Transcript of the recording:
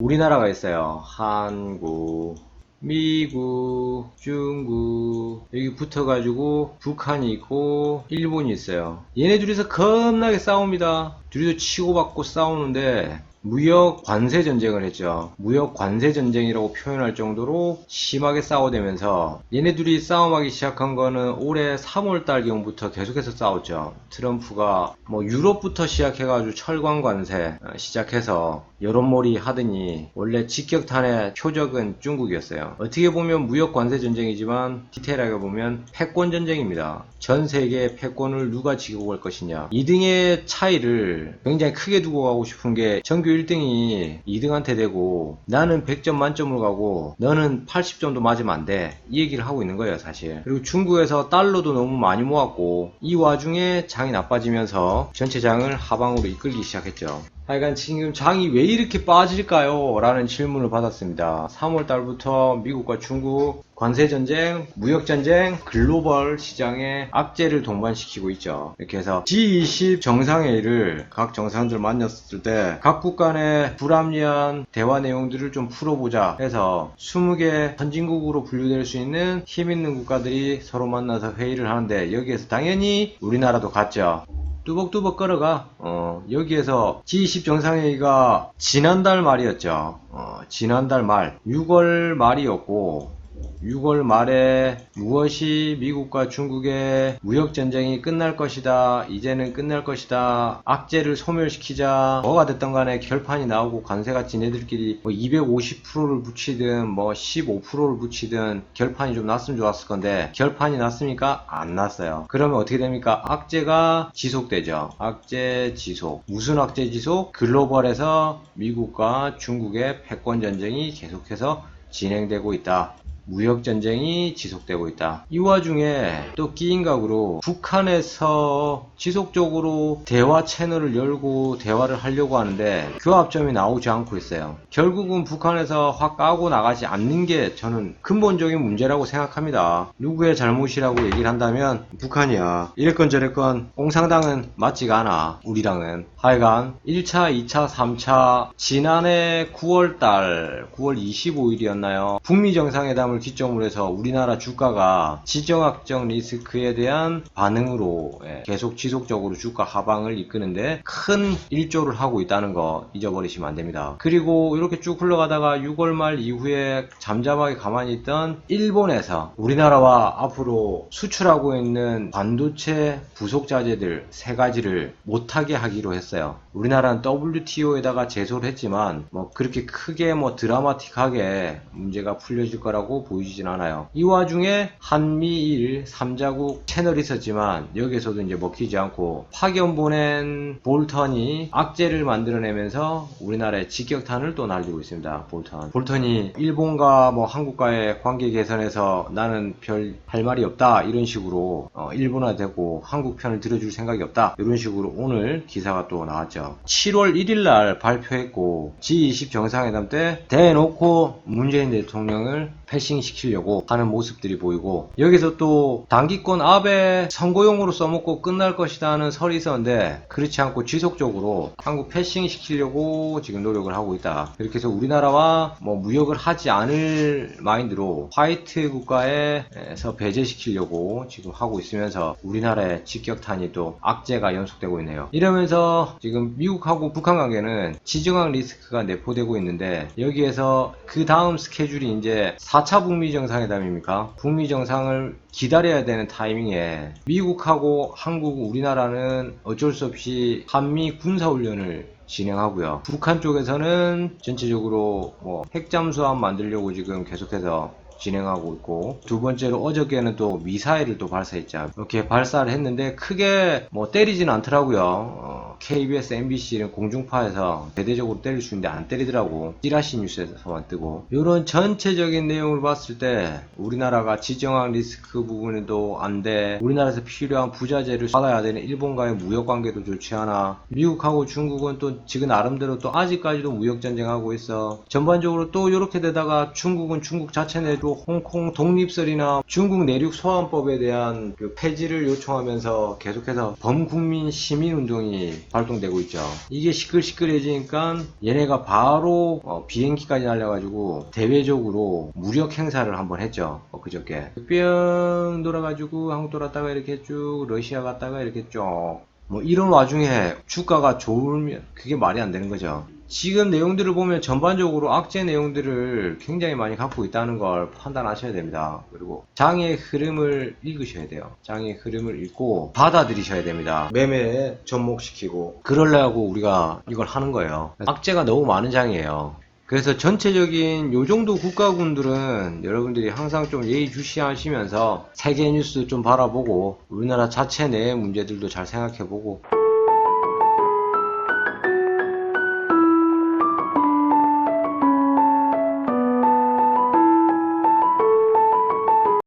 우리나라가 있어요. 한국, 미국, 중국, 여기 붙어가지고 북한이 있고 일본이 있어요. 얘네 둘이서 겁나게 싸웁니다. 둘이서 치고받고 싸우는데 무역 관세 전쟁을 했죠. 무역 관세 전쟁이라고 표현할 정도로 심하게 싸워대면서 얘네들이 싸움하기 시작한 거는 올해 3월달경부터 계속해서 싸웠죠. 트럼프가 뭐 유럽부터 시작해가지고 철강 관세 시작해서 여론몰이 하더니 원래 직격탄의 표적은 중국이었어요. 어떻게 보면 무역 관세 전쟁이지만 디테일하게 보면 패권 전쟁입니다. 전 세계의 패권을 누가 지고 갈 것이냐. 2등의 차이를 굉장히 크게 두고 가고 싶은 게 전교 1등이 2등한테 되고 나는 100점 만점으로 가고 너는 80점도 맞으면 안 돼. 이 얘기를 하고 있는 거예요, 사실. 그리고 중국에서 달러도 너무 많이 모았고 이 와중에 장이 나빠지면서 전체 장을 하방으로 이끌기 시작했죠. 하여간 지금 장이 왜 이렇게 빠질까요? 라는 질문을 받았습니다. 3월달부터 미국과 중국 관세전쟁, 무역전쟁, 글로벌 시장에 악재를 동반시키고 있죠. 이렇게 해서 G20 정상회의를 각 정상들 만났을 때 각국 간의 불합리한 대화 내용들을 좀 풀어보자 해서 20개 선진국으로 분류될 수 있는 힘있는 국가들이 서로 만나서 회의를 하는데 여기에서 당연히 우리나라도 갔죠. 뚜벅뚜벅 걸어가. 여기에서 G20 정상회의가 지난달 말이었죠. 지난달 말 6월 말이었고 6월 말에 무엇이 미국과 중국의 무역전쟁이 끝날 것이다. 이제는 끝날 것이다. 악재를 소멸시키자. 뭐가 됐던 간에 결판이 나오고 관세가 지네들끼리 뭐 250%를 붙이든 뭐 15%를 붙이든 결판이 좀 났으면 좋았을 건데 결판이 났습니까? 안 났어요. 그러면 어떻게 됩니까? 악재가 지속되죠. 악재 지속. 무슨 악재 지속? 글로벌에서 미국과 중국의 패권전쟁이 계속해서 진행되고 있다. 무역전쟁이 지속되고 있다. 이 와중에 또 끼인 각으로 북한에서 지속적으로 대화 채널을 열고 대화를 하려고 하는데 교합점이 나오지 않고 있어요. 결국은 북한에서 확 까고 나가지 않는 게 저는 근본적인 문제라고 생각합니다. 누구의 잘못이라고 얘기를 한다면 북한이야. 이랬건 저랬건 옹상당은 맞지가 않아. 우리랑은. 하여간 1차, 2차, 3차 지난해 9월달 9월 25일이었나요? 북미 정상회담을 기점으로 해서 우리나라 주가가 지정학적 리스크에 대한 반응으로 계속 지속적으로 주가 하방을 이끄는데 큰 일조를 하고 있다는 거 잊어버리시면 안 됩니다. 그리고 이렇게 쭉 흘러가다가 6월 말 이후에 잠잠하게 가만히 있던 일본에서 우리나라와 앞으로 수출하고 있는 반도체 부속자재들 3가지를 못하게 하기로 했어요. 우리나라는 WTO에다가 제소를 했지만 뭐 그렇게 크게 뭐 드라마틱하게 문제가 풀려질 거라고 보이진 않아요. 이 와중에 한미일 3자국 채널이 있었지만 여기에서도 이제 먹히지 않고 파견 보낸 볼턴이 악재를 만들어내면서 우리나라에 직격탄을 또 날리고 있습니다. 볼턴이 일본과 뭐 한국과의 관계 개선에서 나는 별 할 말이 없다 이런 식으로 일본화되고 한국 편을 들어줄 생각이 없다 이런 식으로 오늘 기사가 또 나왔죠. 7월 1일날 발표했고 G20 정상회담 때 대놓고 문재인 대통령을 패싱시키려고 하는 모습들이 보이고 여기서 또 단기권 아베 선거용으로 써먹고 끝날 것이다 하는 설이 있었는데 그렇지 않고 지속적으로 한국 패싱시키려고 지금 노력을 하고 있다. 이렇게 해서 우리나라와 뭐 무역을 하지 않을 마인드로 화이트 국가에서 배제시키려고 지금 하고 있으면서 우리나라의 직격탄이 또 악재가 연속되고 있네요. 이러면서 지금 미국하고 북한 관계는 지정학 리스크가 내포되고 있는데 여기에서 그 다음 스케줄이 이제 4차 북미 정상회담입니까? 북미 정상을 기다려야 되는 타이밍에 미국하고 한국, 우리나라는 어쩔 수 없이 한미 군사훈련을 진행하고요. 북한 쪽에서는 전체적으로 뭐 핵잠수함 만들려고 지금 계속해서 진행하고 있고 두 번째로 어저께는 또 미사일을 또 발사했죠. 이렇게 발사를 했는데 크게 뭐 때리지는 않더라고요. KBS, MBC는 공중파에서 대대적으로 때릴 수 있는데 안 때리더라고. 찌라시 뉴스에서만 뜨고. 이런 전체적인 내용을 봤을 때 우리나라가 지정학 리스크 부분에도 안 돼. 우리나라에서 필요한 부자재를 받아야 되는 일본과의 무역 관계도 좋지 않아. 미국하고 중국은 또 지금 나름대로 또 아직까지도 무역 전쟁하고 있어. 전반적으로 또 이렇게 되다가 중국은 중국 자체 내도 홍콩 독립설이나 중국 내륙 소환법에 대한 그 폐지를 요청하면서 계속해서 범국민 시민운동이 발동되고 있죠. 이게 시끌시끌해지니까 얘네가 바로 비행기까지 날려가지고 대외적으로 무력 행사를 한번 했죠. 그저께 뿅 돌아가지고 한국 돌았다가 이렇게 쭉 러시아 갔다가 이렇게 쭉 뭐 이런 와중에 주가가 좋으면 그게 말이 안 되는 거죠. 지금 내용들을 보면 전반적으로 악재 내용들을 굉장히 많이 갖고 있다는 걸 판단하셔야 됩니다. 그리고 장의 흐름을 읽으셔야 돼요. 장의 흐름을 읽고 받아들이셔야 됩니다. 매매에 접목시키고 그러려고 우리가 이걸 하는 거예요. 악재가 너무 많은 장이에요. 그래서 전체적인 요정도 국가군들은 여러분들이 항상 좀 예의주시하시면서 세계 뉴스 좀 바라보고 우리나라 자체 내의 문제들도 잘 생각해보고